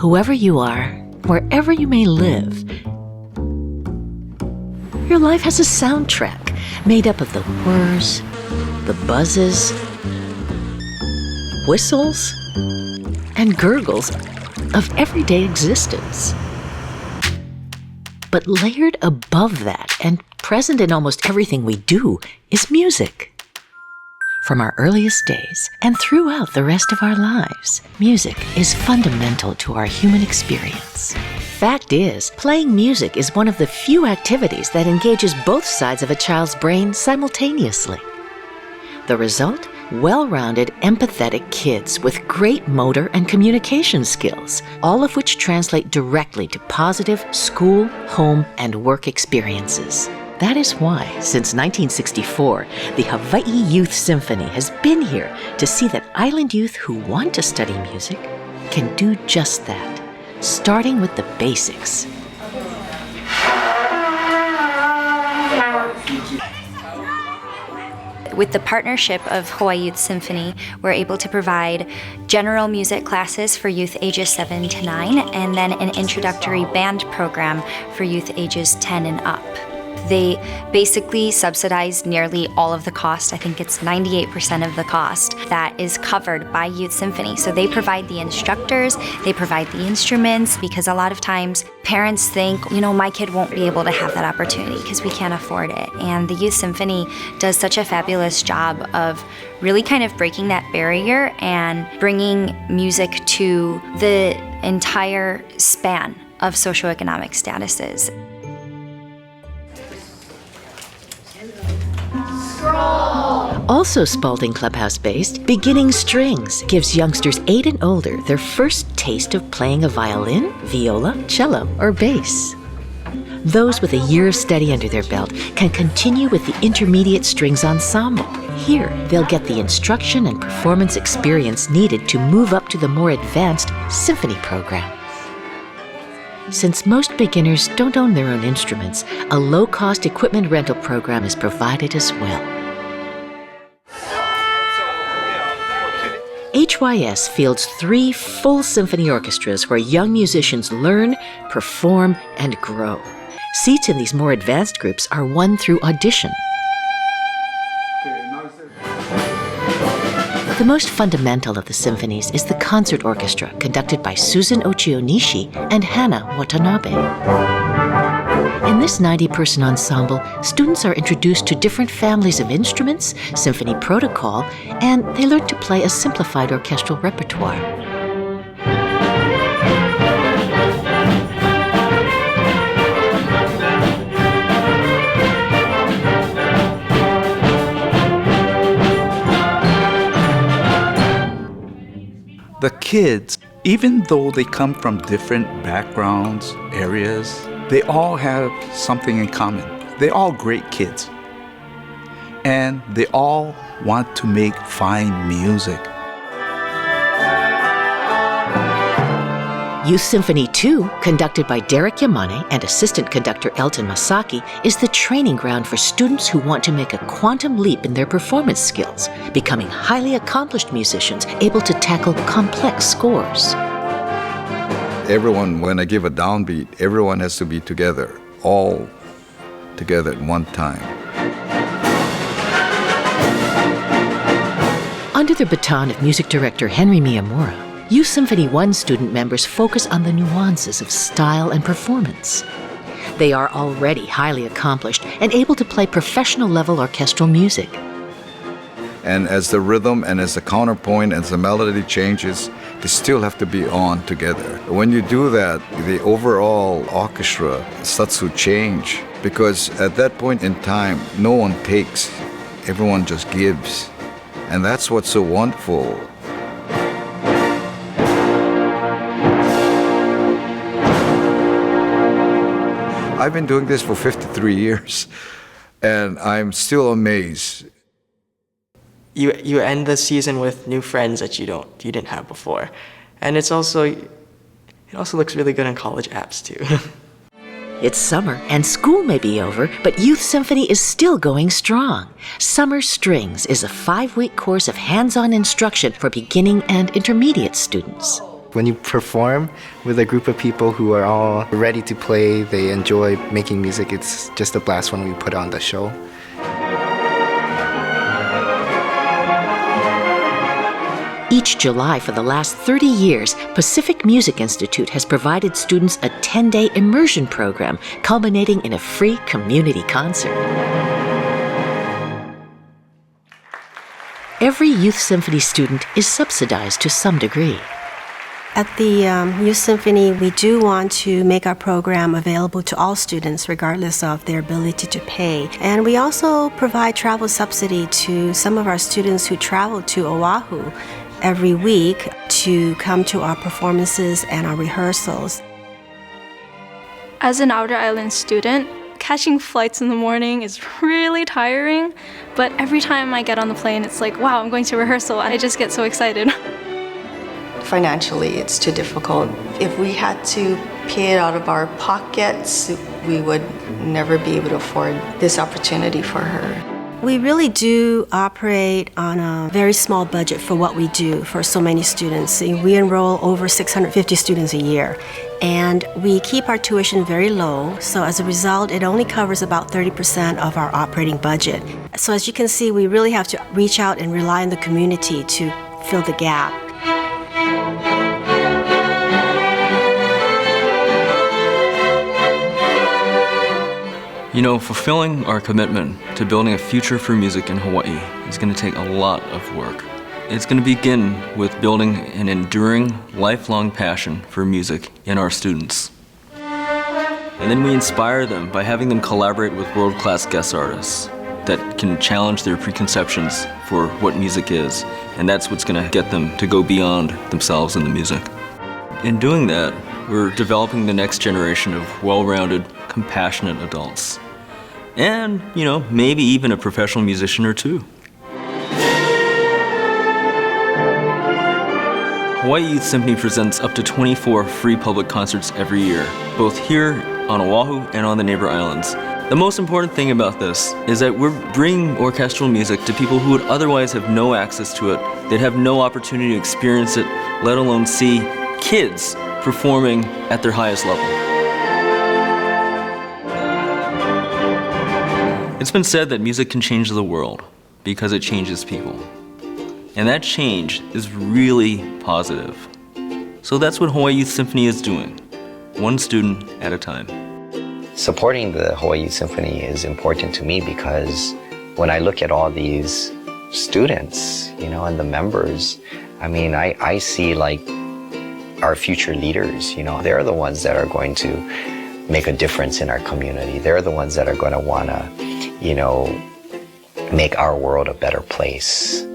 Whoever you are, wherever you may live, your life has a soundtrack made up of the whirs, the buzzes, whistles, and gurgles of everyday existence. But layered above that and present in almost everything we do is music. From our earliest days and throughout the rest of our lives, music is fundamental to our human experience. Fact is, playing music is one of the few activities that engages both sides of a child's brain simultaneously. The result? Well-rounded, empathetic kids with great motor and communication skills, all of which translate directly to positive school, home, and work experiences. That is why, since 1964, the Hawaii Youth Symphony has been here to see that island youth who want to study music can do just that, starting with the basics. With the partnership of Hawaii Youth Symphony, we're able to provide general music classes for youth ages 7 to 9, and then an introductory band program for youth ages 10 and up. They basically subsidize nearly all of the cost. I think it's 98% of the cost that is covered by Youth Symphony. So they provide the instructors, they provide the instruments, because a lot of times parents think, my kid won't be able to have that opportunity because we can't afford it. And the Youth Symphony does such a fabulous job of really kind of breaking that barrier and bringing music to the entire span of socioeconomic statuses. Also Spalding Clubhouse-based, Beginning Strings gives youngsters 8 and older their first taste of playing a violin, viola, cello, or bass. Those with a year of study under their belt can continue with the Intermediate Strings Ensemble. Here, they'll get the instruction and performance experience needed to move up to the more advanced symphony program. Since most beginners don't own their own instruments, a low-cost equipment rental program is provided as well. HYS fields 3 full symphony orchestras where young musicians learn, perform, and grow. Seats in these more advanced groups are won through audition. The most fundamental of the symphonies is the concert orchestra, conducted by Susan Ochionishi and Hana Watanabe. In this 90-person ensemble, students are introduced to different families of instruments, symphony protocol, and they learn to play a simplified orchestral repertoire. The kids, even though they come from different backgrounds, areas, they all have something in common. They're all great kids. And they all want to make fine music. Youth Symphony 2, conducted by Derek Yamane and assistant conductor Elton Masaki, is the training ground for students who want to make a quantum leap in their performance skills, becoming highly accomplished musicians able to tackle complex scores. Everyone, when I give a downbeat, everyone has to be together, all together at one time. Under the baton of music director Henry Miyamura, Youth Symphony 1 student members focus on the nuances of style and performance. They are already highly accomplished and able to play professional-level orchestral music. And as the rhythm and as the counterpoint, as the melody changes, they still have to be on together. When you do that, the overall orchestra starts to change, because at that point in time, no one takes, everyone just gives. And that's what's so wonderful. I've been doing this for 53 years, and I'm still amazed. You end the season with new friends that you didn't have before, and it also looks really good on college apps too. It's summer, and school may be over, but Youth Symphony is still going strong. Summer Strings is a 5-week course of hands-on instruction for beginning and intermediate students. When you perform with a group of people who are all ready to play, they enjoy making music, it's just a blast when we put on the show. Each July for the last 30 years, Pacific Music Institute has provided students a 10-day immersion program culminating in a free community concert. Every Youth Symphony student is subsidized to some degree. At the Youth Symphony, we do want to make our program available to all students regardless of their ability to pay. And we also provide travel subsidy to some of our students who travel to Oahu every week to come to our performances and our rehearsals. As an outer island student, catching flights in the morning is really tiring, but every time I get on the plane, it's like, wow, I'm going to rehearsal, and I just get so excited. Financially, it's too difficult. If we had to pay it out of our pockets, we would never be able to afford this opportunity for her. We really do operate on a very small budget for what we do for so many students. We enroll over 650 students a year, and we keep our tuition very low, so as a result, it only covers about 30% of our operating budget. So as you can see, we really have to reach out and rely on the community to fill the gap. You know, fulfilling our commitment to building a future for music in Hawaii is going to take a lot of work. It's going to begin with building an enduring, lifelong passion for music in our students. And then we inspire them by having them collaborate with world-class guest artists that can challenge their preconceptions for what music is. And that's what's going to get them to go beyond themselves in the music. In doing that, we're developing the next generation of well-rounded, compassionate adults. And, you know, maybe even a professional musician or two. Hawaii Youth Symphony presents up to 24 free public concerts every year, both here on Oahu and on the neighbor islands. The most important thing about this is that we're bringing orchestral music to people who would otherwise have no access to it. They'd have no opportunity to experience it, let alone see kids performing at their highest level. It's been said that music can change the world because it changes people. And that change is really positive. So that's what Hawaii Youth Symphony is doing, one student at a time. Supporting the Hawaii Youth Symphony is important to me because when I look at all these students, you know, and the members, I mean, I see like our future leaders, you know, they're the ones that are going to make a difference in our community. They're the ones that are going to want to, you know, make our world a better place.